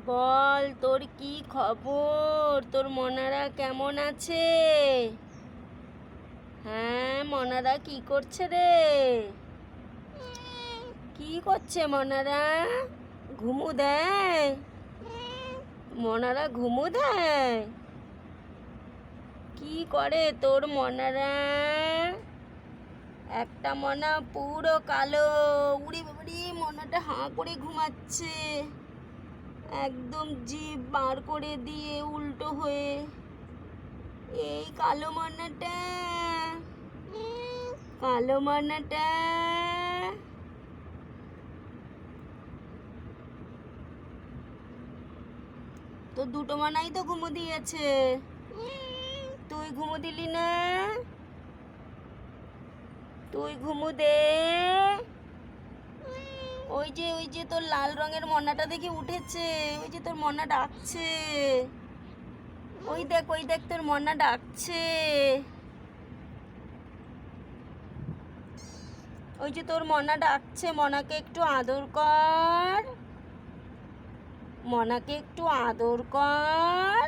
বল তোর কি খবর? তোর মনারা কেমন আছে? হ্যাঁ, মনারা কি করছে রে? কি করছে মনারা? ঘুমু দেয়? মনারা ঘুমু দেয়? কি করে তোর মনারা? একটা মনা পুরো কালো, উড়ি বাবারি, মনাটা হাঁ করে ঘুমাচ্ছে, একদম জিভ বার করে দিয়ে উল্টো হয়ে। এই কালো মনাটা, কালো মনাটা। তো দুটো মনাই তো ঘুমো দিয়েছে, তুই ঘুমো দিলি না? তুই ঘুমু দে। ওই যে তোর লাল রঙের মনাটা দেখে উঠেছে, ওই যে তোর মনা ডাকছে, ওই দেখ তোর মনা ডাকছে। ওই যে তোর মনা ডাকছে, মনাকে একটু আদর কর, মনাকে একটু আদর কর।